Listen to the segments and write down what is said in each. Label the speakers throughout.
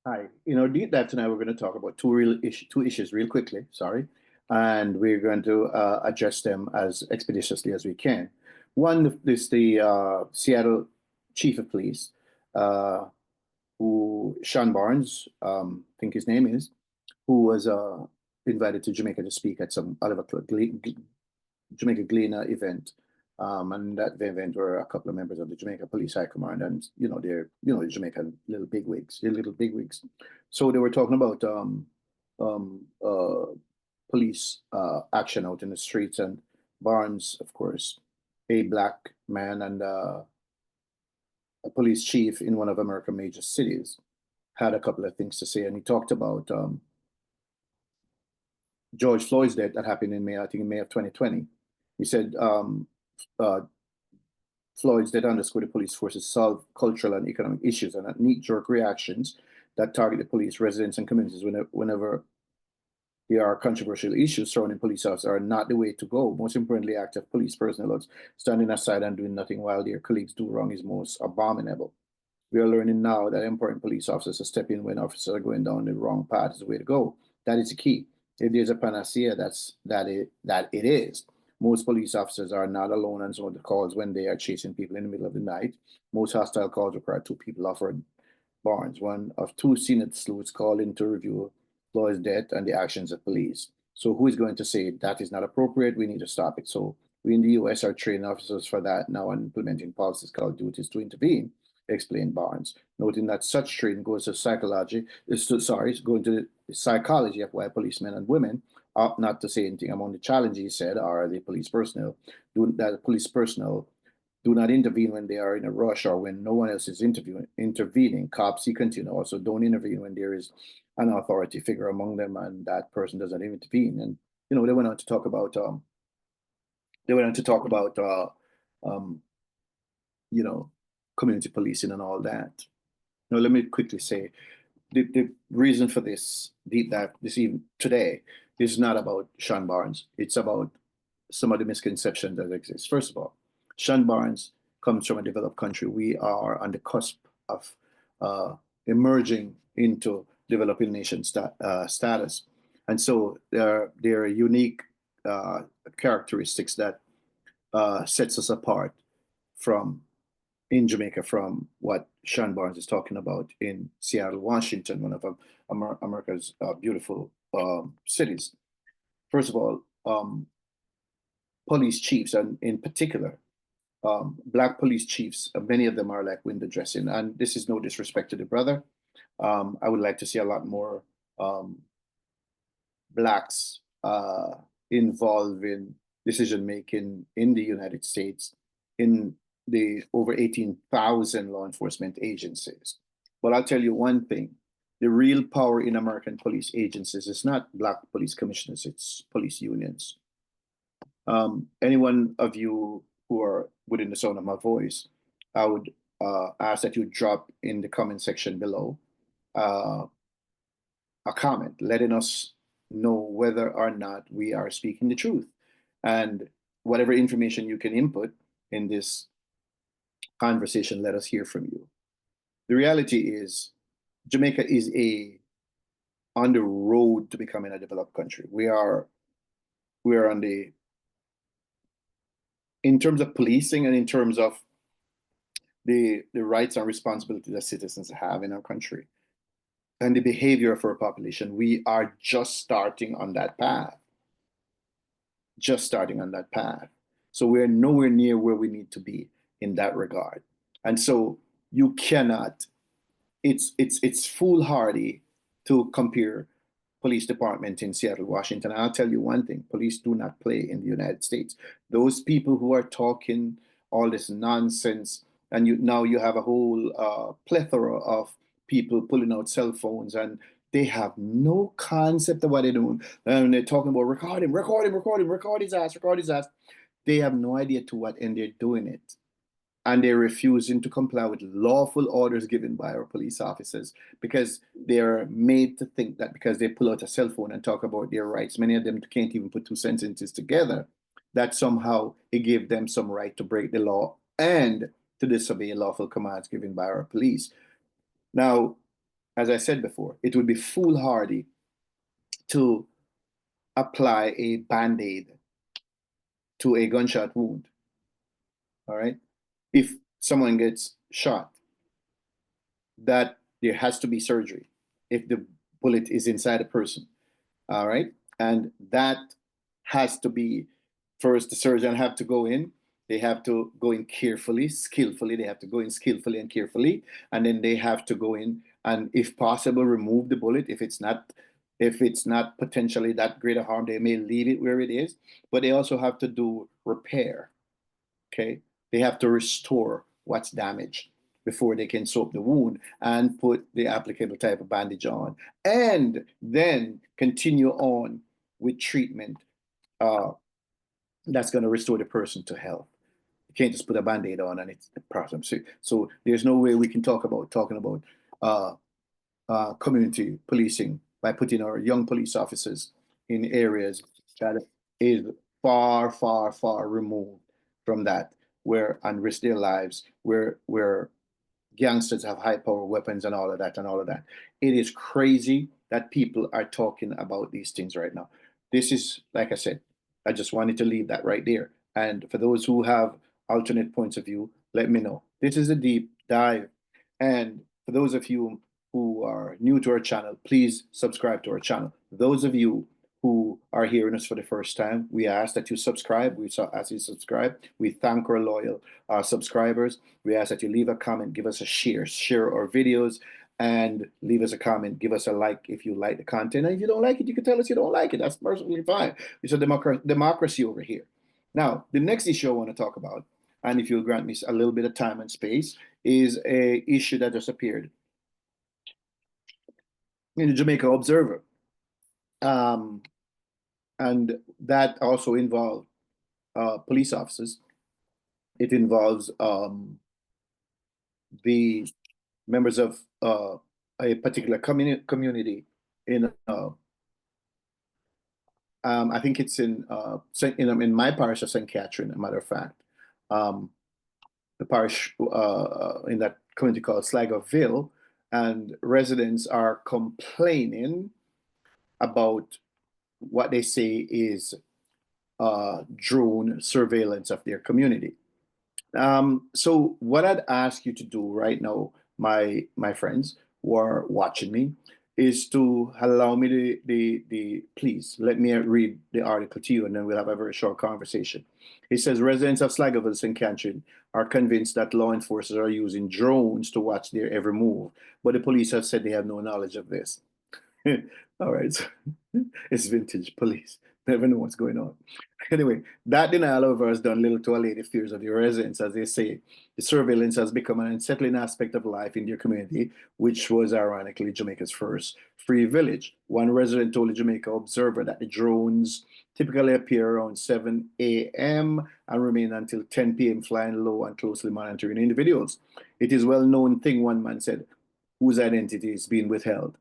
Speaker 1: Hi. In our deep dive tonight, we're going to talk about two issues real quickly, sorry, and we're going to address them as expeditiously as we can. One is the Seattle Chief of Police, uh, who Sean Barnes, I think his name is, who was invited to Jamaica to speak at some Oliver Jamaica Gleaner event. And that event were a couple of members of the Jamaica Police High Command, and they're the Jamaican little bigwigs, they're little bigwigs. So they were talking about um, uh, police action out in the streets, and Barnes, of course, a black man and a police chief in one of America's major cities, had a couple of things to say, and he talked about George Floyd's death that happened in May, I think in May of 2020. He said uh, Floyd's death underscored the police force's solve cultural and economic issues and knee-jerk reactions that target the police, residents, and communities whenever there are controversial issues surrounding police officers are not the way to go. Most importantly, active police personnel standing aside and doing nothing while their colleagues do wrong is most abominable. We are learning now that important police officers to step in when officers are going down the wrong path is the way to go. That is the key. If there's a panacea, that it is. Most police officers are not alone on some of the calls when they are chasing people in the middle of the night. Most hostile calls require two people offered Barnes, one of two senior sleuths called in to review Floyd's death and the actions of police. So who is going to say that is not appropriate? We need to stop it. So we in the US are training officers for that now and implementing policies called duties to intervene, explained Barnes, noting that such training goes to psychology, it's going to the psychology of why policemen and women ought not to say anything. Among the challenges, he said, are the police personnel, that police personnel do not intervene when they are in a rush or when no one else is intervening. Cops, he continued, also don't intervene when there is an authority figure among them and that person doesn't intervene. And they went on to talk about um, you know community policing and all that. Now, let me quickly say the reason for this deep dive this evening today is not about Sean Barnes. It's about some of the misconceptions that exist. First of all, Sean Barnes comes from a developed country. We are on the cusp of emerging into developing nation status, and so there are unique characteristics that sets us apart from in Jamaica from what Sean Barnes is talking about in Seattle, Washington, one of America's beautiful cities. First of all, police chiefs, and in particular, black police chiefs, many of them are like window dressing. And this is no disrespect to the brother. I would like to see a lot more blacks involved in decision making in the United States in the over 18,000 law enforcement agencies. But I'll tell you one thing, the real power in American police agencies is not black police commissioners, it's police unions. Any one of you who are within the sound of my voice, I would ask that you drop in the comment section below uh, a comment letting us know whether or not we are speaking the truth. And whatever information you can input in this conversation, let us hear from you. The reality is, Jamaica is on the road to becoming a developed country. We are on the in terms of policing and in terms of the rights and responsibilities that citizens have in our country and the behavior of our population, we are just starting on that path. Just starting on that path. So we're nowhere near where we need to be in that regard. And so you cannot, it's foolhardy to compare police department in Seattle, Washington. I'll tell you one thing, police do not play in the United States. Those people who are talking all this nonsense, and now you have a whole plethora of people pulling out cell phones and they have no concept of what they're doing. And they're talking about record his ass, record his ass. They have no idea to what end they're doing it, and they're refusing to comply with lawful orders given by our police officers because they're made to think that because they pull out a cell phone and talk about their rights, many of them can't even put two sentences together, that somehow it gave them some right to break the law and to disobey lawful commands given by our police. Now, as I said before, it would be foolhardy to apply a band-aid to a gunshot wound. All right. If someone gets shot, that there has to be surgery if the bullet is inside a person. All right. And that has to be first, the surgeon have to go in. They have to go in carefully, skillfully. They have to go in skillfully and carefully. And then they have to go in and, if possible, remove the bullet. If it's not potentially that great a harm, they may leave it where it is. But they also have to do repair. Okay. They have to restore what's damaged before they can soak the wound and put the applicable type of bandage on, and then continue on with treatment that's going to restore the person to health. You can't just put a band-aid on and it's the problem. So there's no way we can talking about community policing by putting our young police officers in areas that is far, far, far removed from that, where and risk their lives, where gangsters have high power weapons and all of that and all of that. It is crazy that people are talking about these things right now. This is, like I said, I just wanted to leave that right there. And for those who have alternate points of view, let me know. This is a deep dive. And for those of you who are new to our channel, please subscribe to our channel. Those of you who are hearing us for the first time, we ask that you subscribe. We ask you subscribe. We thank our loyal subscribers. We ask that you leave a comment, give us a share our videos, and leave us a comment, give us a like if you like the content. And if you don't like it, you can tell us you don't like it. That's perfectly fine. It's a democracy over here. Now, the next issue I want to talk about, and if you'll grant me a little bit of time and space, is a issue that just appeared in the Jamaica Observer. And that also involved police officers. It involves the members of a particular community in I think it's in my parish of Saint Catherine, a matter of fact. The parish in that community called Sligoville, and residents are complaining about what they say is drone surveillance of their community. So what I'd ask you to do right now, my friends who are watching me, is to allow me please let me read the article to you, and then we'll have a very short conversation. It says residents of Sligoville Saint Catherine are convinced that law enforcers are using drones to watch their every move, but the police have said they have no knowledge of this. All right, so it's vintage police. Never know what's going on. Anyway, that denial, however, has done little to allay the fears of the residents. As they say, the surveillance has become an unsettling aspect of life in their community, which was ironically Jamaica's first free village. One resident told the Jamaica Observer that the drones typically appear around 7 a.m. and remain until 10 p.m., flying low and closely monitoring individuals. It is a well-known thing, one man said, whose identity is being withheld.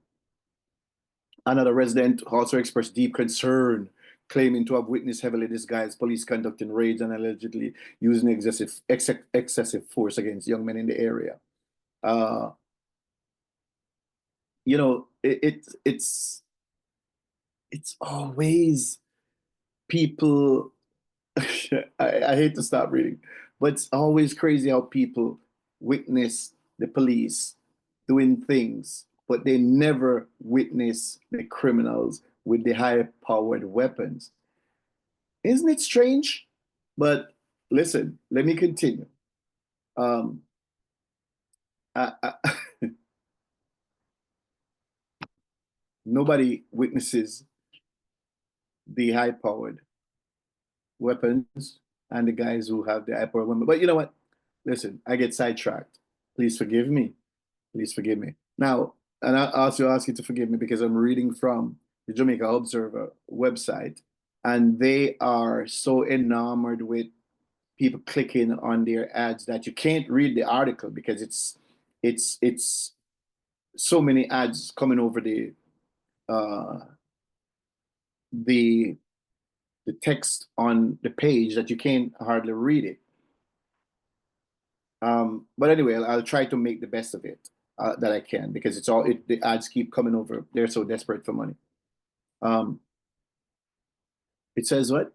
Speaker 1: Another resident also expressed deep concern, claiming to have witnessed heavily disguised police conducting raids and allegedly using excessive force against young men in the area. You know, it's always people. I hate to stop reading, but it's always crazy how people witness the police doing things, but they never witness the criminals with the high-powered weapons. Isn't it strange? But listen, let me continue. I, I, nobody witnesses the high-powered weapons and the guys who have the high-powered weapons. But you know what? Listen, I get sidetracked. Please forgive me. Please forgive me. Now, and I also ask you to forgive me because I'm reading from the Jamaica Observer website, and they are so enamored with people clicking on their ads that you can't read the article because it's so many ads coming over the text on the page that you can't hardly read it. But anyway, I'll try to make the best of it. that I can, because the ads keep coming over. They're so desperate for money. It says what?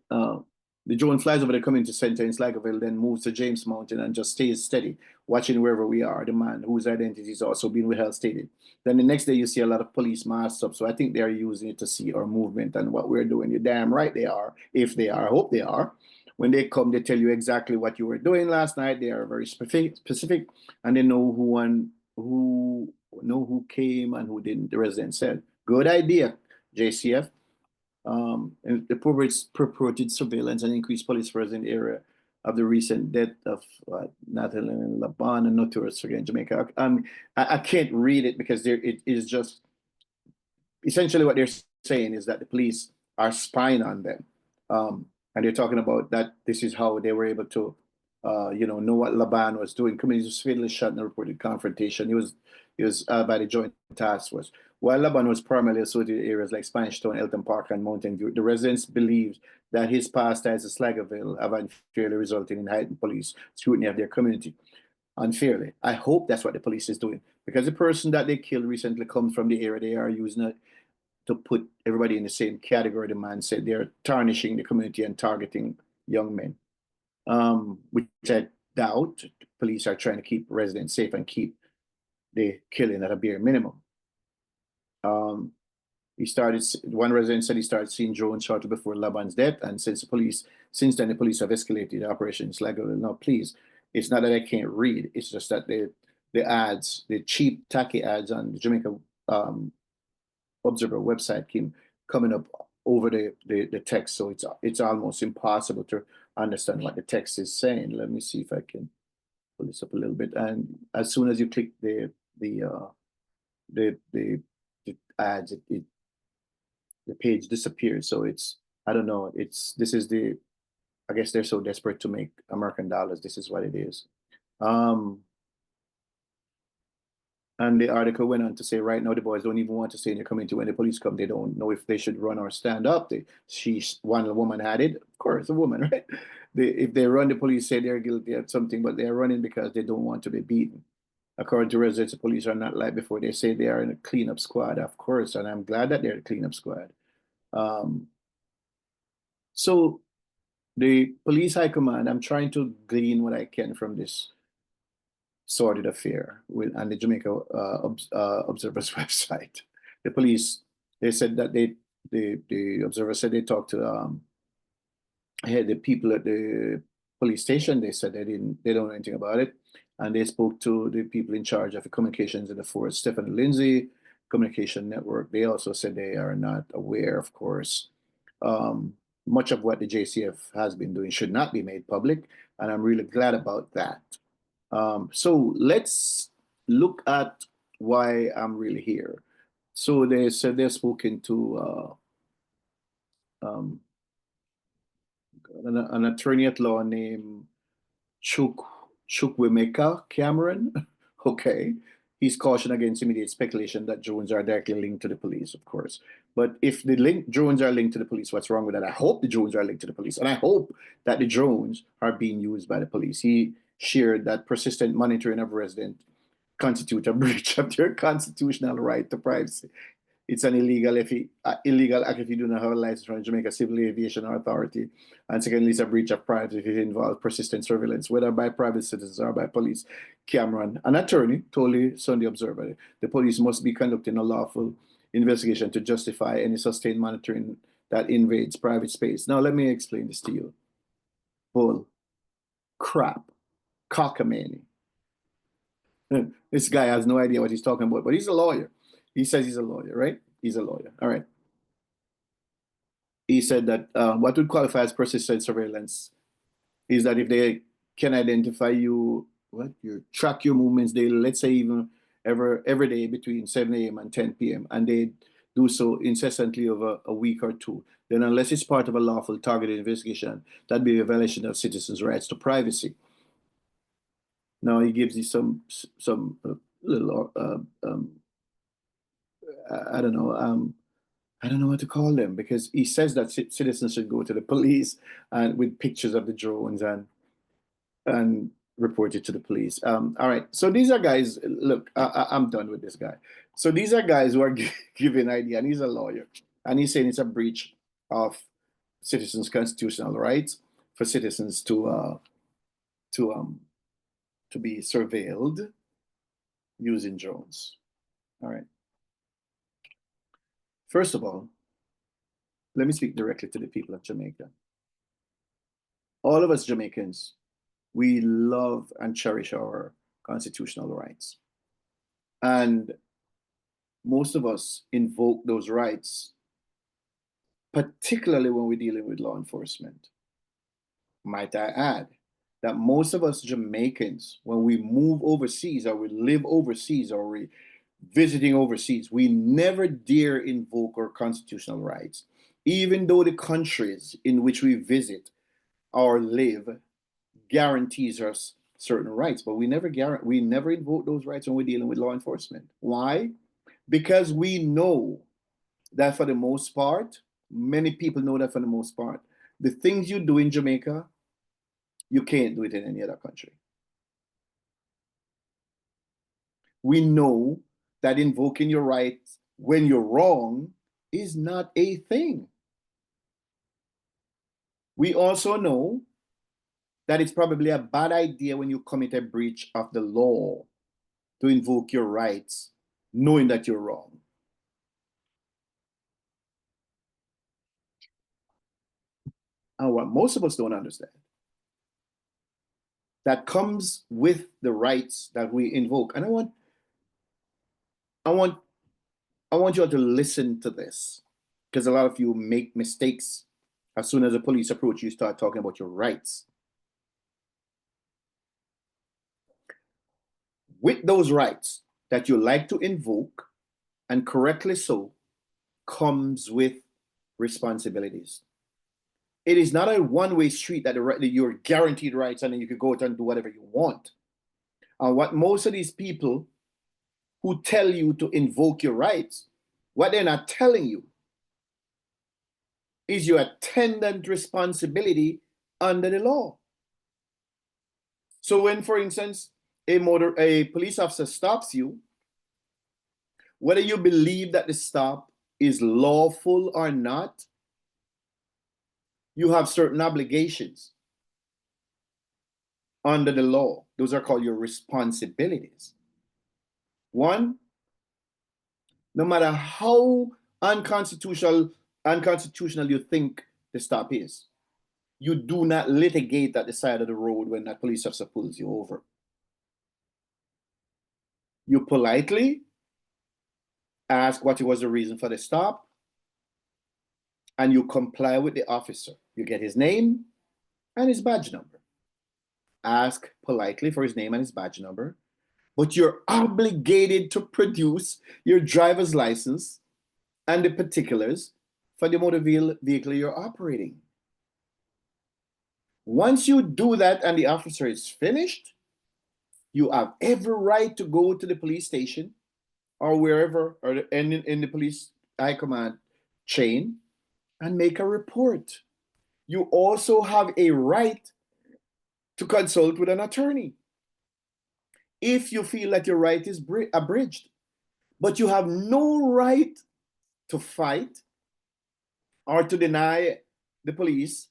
Speaker 1: The drone flies over the community center in Sligoville, then moves to James Mountain and just stays steady, watching wherever we are. The man whose identity is also being withheld stated. Then the next day you see a lot of police masked up. So I think they're using it to see our movement and what we're doing. You're damn right they are. If they are, I hope they are. When they come, they tell you exactly what you were doing last night. They are very specific, and they know who came and who didn't. The resident said, "Good idea, JCF." And the purported surveillance and increased police presence in the area of the recent death of Nathan Laban, a notorious figure in Jamaica. I can't read it because it is just essentially what they're saying is that the police are spying on them, and they're talking about that this is how they were able to, know what Laban was doing. Community was fatally shot in a reported confrontation. He was by the Joint Task Force. While Laban was primarily associated with areas like Spanish Town, Elton Park, and Mountain View, the residents believed that his past ties to Sligoville have unfairly resulted in heightened police scrutiny of their community. Unfairly. I hope that's what the police is doing, because the person that they killed recently comes from the area. They are using it to put everybody in the same category. The man said they're tarnishing the community and targeting young men, which I doubt. The police are trying to keep residents safe and keep the killing at a bare minimum. One resident said he started seeing drones shortly before Laban's death, and since then the police have escalated the operations. Like, no, please, it's not that I can't read, it's just that the ads, the cheap, tacky ads on the Jamaica Observer website came coming up over the text, so it's almost impossible to understand what the text is saying. Let me see if I can pull this up a little bit. And as soon as you click the ads, the page disappears. So I don't know. I guess they're so desperate to make American dollars. This is what it is. And the article went on to say, right now the boys don't even want to stay in the community. When the police come, they don't know if they should run or stand up. One woman had it, of course, a woman, right? If they run, the police say they're guilty of something, but they're running because they don't want to be beaten. According to residents, the police are not like before. They say they are in a cleanup squad, of course, and I'm glad that they're a cleanup squad. So the police high command, I'm trying to glean what I can from this sordid affair on the Jamaica Observer's website. The police, they said that the Observer said they talked to the people at the police station. They said they don't know anything about it. And they spoke to the people in charge of the communications in the force, Stephen Lindsay, Communication Network. They also said they are not aware, of course. Much of what the JCF has been doing should not be made public, and I'm really glad about that. So let's look at why I'm really here. So they said they've spoken to an attorney at law named Chukwemeka Cameron. Okay. He's cautioned against immediate speculation that drones are directly linked to the police, of course. But if the drones are linked to the police, what's wrong with that? I hope the drones are linked to the police, and I hope that the drones are being used by the police. He shared that persistent monitoring of residents constitute a breach of their constitutional right to privacy. It's an illegal act if you do not have a license from the Jamaica Civil Aviation Authority. And secondly, it's a breach of privacy if it involves persistent surveillance, whether by private citizens or by police. Cameron, an attorney, told the Sunday Observer, the police must be conducting a lawful investigation to justify any sustained monitoring that invades private space. Now, let me explain this to you. Bull, crap, cockamamie. This guy has no idea what he's talking about, but he's a lawyer. He says he's a lawyer, right? He's a lawyer. All right. He said that what would qualify as persistent surveillance is that if they can identify you, track your movements daily, let's say even every day between 7 a.m. and 10 p.m., and they do so incessantly over a week or two, then unless it's part of a lawful targeted investigation, that'd be a violation of citizens' rights to privacy. Now he gives you some little I don't know. I don't know what to call them, because he says that citizens should go to the police and with pictures of the drones and report it to the police. All right. So these are guys. Look, I'm done with this guy. So these are guys who are giving idea, and he's a lawyer, and he's saying it's a breach of citizens' constitutional rights for citizens to be surveilled using drones. All right. First of all, let me speak directly to the people of Jamaica. All of us Jamaicans, we love and cherish our constitutional rights. And most of us invoke those rights, particularly when we're dealing with law enforcement. Might I add that most of us Jamaicans, when we move overseas or we live overseas or we visiting overseas, we never dare invoke our constitutional rights, even though the countries in which we visit or live guarantees us certain rights, but we never invoke those rights when we're dealing with law enforcement. Why? Because we know that for the most part, many people know that for the most part, the things you do in Jamaica, you can't do it in any other country. We know that invoking your rights when you're wrong is not a thing. We also know that it's probably a bad idea when you commit a breach of the law to invoke your rights knowing that you're wrong. And what most of us don't understand, that comes with the rights that we invoke. And I want you all to listen to this, because a lot of you make mistakes. As soon as the police approach you, start talking about your rights. With those rights that you like to invoke, and correctly so, comes with responsibilities. It is not a one-way street that you're guaranteed rights and then you can go out and do whatever you want. And what most of these people who tell you to invoke your rights, what they're not telling you is your attendant responsibility under the law. So when, for instance, a police officer stops you, whether you believe that the stop is lawful or not, you have certain obligations under the law. Those are called your responsibilities. One, no matter how unconstitutional you think the stop is, you do not litigate at the side of the road when that police officer pulls you over. You politely ask what was the reason for the stop, and you comply with the officer. You get his name and his badge number. Ask politely for his name and his badge number, but you're obligated to produce your driver's license and the particulars for the motor vehicle you're operating. Once you do that and the officer is finished, you have every right to go to the police station or wherever, or in the police high command chain, and make a report. You also have a right to consult with an attorney if you feel that your right is abridged. But you have no right to fight or to deny the police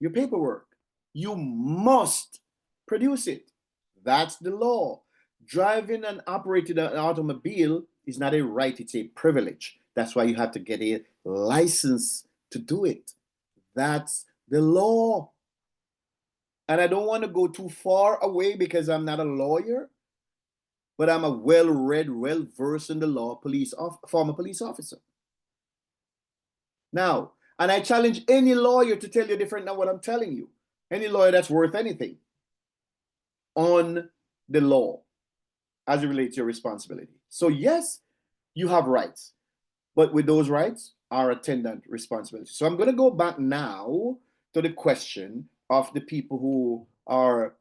Speaker 1: your paperwork. You must produce it. That's the law. Driving and operating an automobile is not a right, it's a privilege. That's why you have to get a license to do it. That's the law. And I don't want to go too far away because I'm not a lawyer, but I'm a well-read, well-versed in the law former police officer. Now, and I challenge any lawyer to tell you different than what I'm telling you. Any lawyer that's worth anything on the law as it relates to your responsibility. So yes, you have rights, but with those rights are attendant responsibilities. So I'm going to go back now to the question of the people who are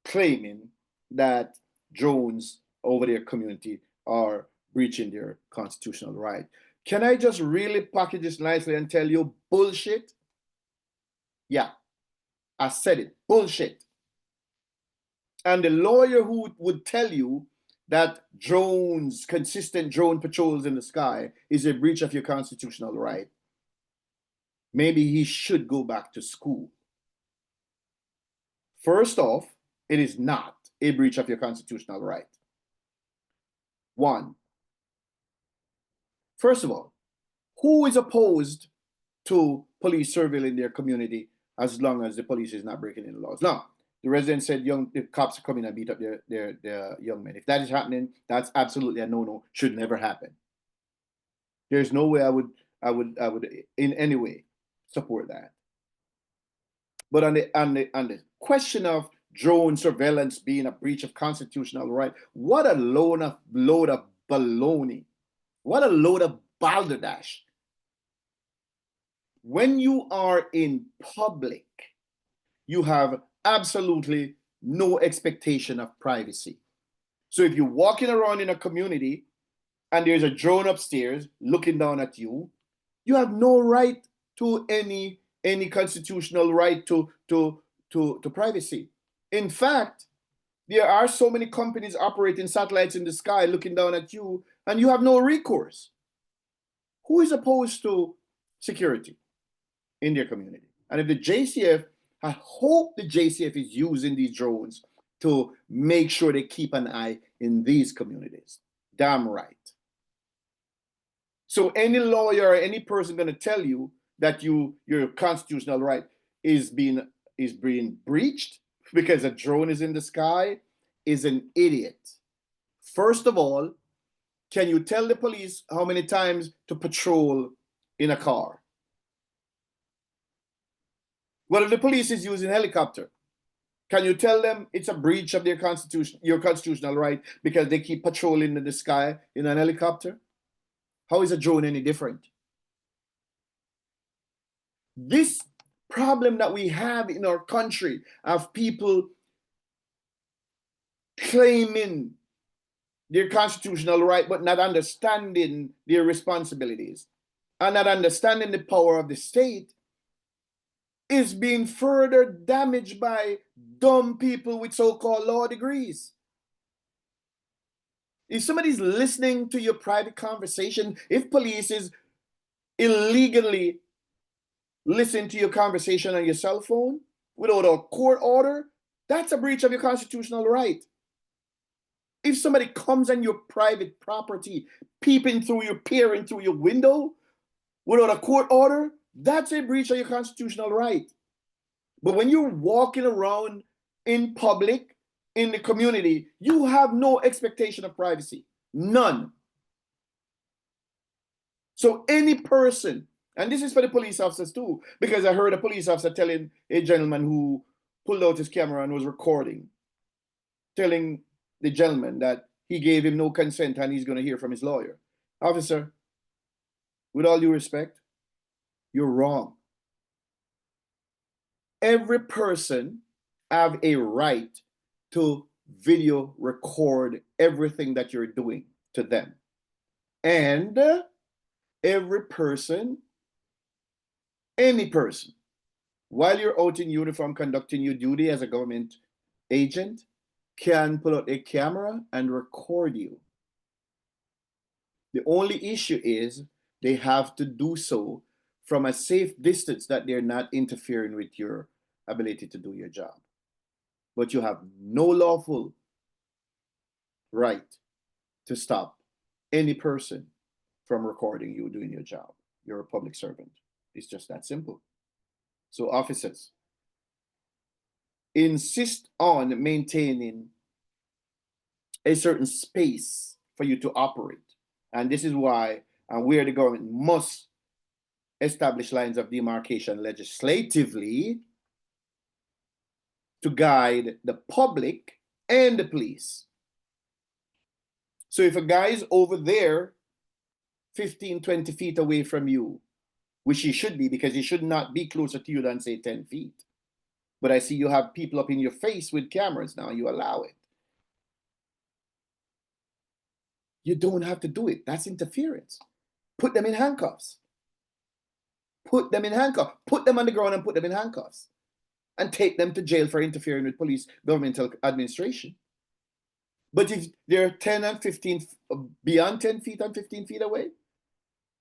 Speaker 1: claiming that drones over their community are breaching their constitutional right. Can I just really package this nicely and tell you bullshit? Yeah, I said it, bullshit. And the lawyer who would tell you that drones, consistent drone patrols in the sky, is a breach of your constitutional right, maybe he should go back to school. First off, it is not a breach of your constitutional right. One, first of all, who is opposed to police surveilling their community as long as the police is not breaking any laws? Now, the resident said the cops are coming and beat up their young men. If that is happening, that's absolutely a no-no. Should never happen. There's no way I would in any way support that. But on the question of drone surveillance being a breach of constitutional right, what a load of baloney. What a load of balderdash. When you are in public, you have absolutely no expectation of privacy. So if you're walking around in a community and there's a drone upstairs looking down at you, you have no right to any constitutional right to privacy. In fact, there are so many companies operating satellites in the sky looking down at you, and you have no recourse. Who is opposed to security in their community? And if the JCF, I hope the JCF is using these drones to make sure they keep an eye in these communities. Damn right. So any lawyer or any person going to tell you that your constitutional right is being breached because a drone is in the sky is an idiot. First of all, can you tell the police how many times to patrol in a car? What if the police is using a helicopter? Can you tell them it's a breach of your constitutional right because they keep patrolling in the sky in an helicopter? How is a drone any different? This problem that we have in our country of people claiming their constitutional right but not understanding their responsibilities and not understanding the power of the state is being further damaged by dumb people with so-called law degrees. If somebody's listening to your private conversation, if police is illegally listening to your conversation on your cell phone without a court order, that's a breach of your constitutional right. If somebody comes on your private property, peering through your window without a court order, that's a breach of your constitutional right. But when you're walking around in public, in the community, you have no expectation of privacy. None. So any person, and this is for the police officers too, because I heard a police officer telling a gentleman who pulled out his camera and was recording, telling the gentleman that he gave him no consent and he's going to hear from his lawyer. Officer, with all due respect, you're wrong. Every person have a right to video record everything that you're doing to them. And every person, any person, while you're out in uniform conducting your duty as a government agent, can pull out a camera and record you. The only issue is they have to do so from a safe distance that they're not interfering with your ability to do your job. But you have no lawful right to stop any person from recording you doing your job. You're a public servant. It's just that simple. So officers, insist on maintaining a certain space for you to operate. And this is why and where the government must establish lines of demarcation legislatively to guide the public and the police. So if a guy is over there 15, 20 feet away from you, which he should be because he should not be closer to you than say 10 feet. But I see you have people up in your face with cameras now, you allow it. You don't have to do it. That's interference. Put them in handcuffs. Put them in handcuffs. Put them on the ground and put them in handcuffs. and take them to jail for interfering with police governmental administration. But if they're 10 and 15, beyond 10 feet and 15 feet away,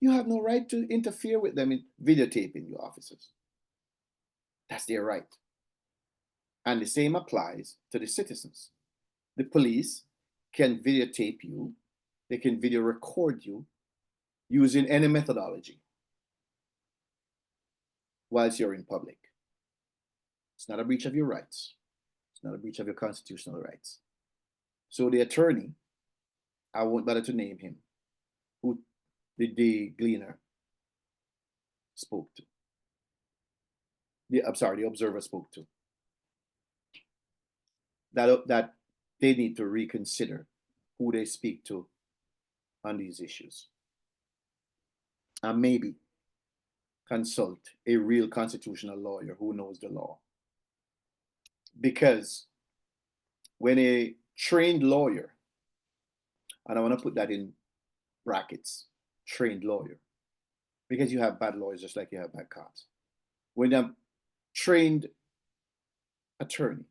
Speaker 1: you have no right to interfere with them in videotaping you, officers. That's their right. And the same applies to the citizens. The police can videotape you, they can video record you using any methodology whilst you're in public. It's not a breach of your rights. It's not a breach of your constitutional rights. So the attorney, I won't bother to name him, who the Gleaner spoke to. The Observer spoke to. That they need to reconsider who they speak to on these issues. And maybe consult a real constitutional lawyer who knows the law. Because when a trained lawyer, and I want to put that in brackets, trained lawyer, because you have bad lawyers just like you have bad cops. When a trained attorney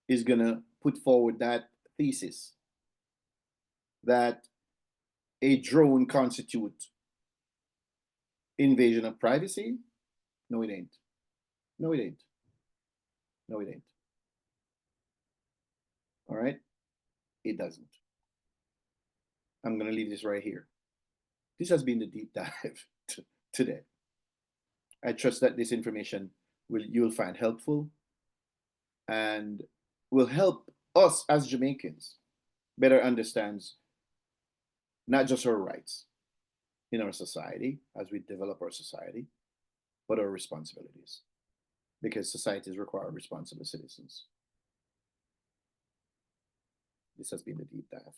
Speaker 1: is going to put forward that thesis that a drone constitutes invasion of privacy, no, it ain't. No, it ain't. No, it ain't. All right? It doesn't. I'm going to leave this right here. This has been the deep dive today. I trust that this information you'll find helpful and will help us as Jamaicans better understand not just our rights in our society as we develop our society, but our responsibilities, because societies require responsible citizens. This has been the deep dive.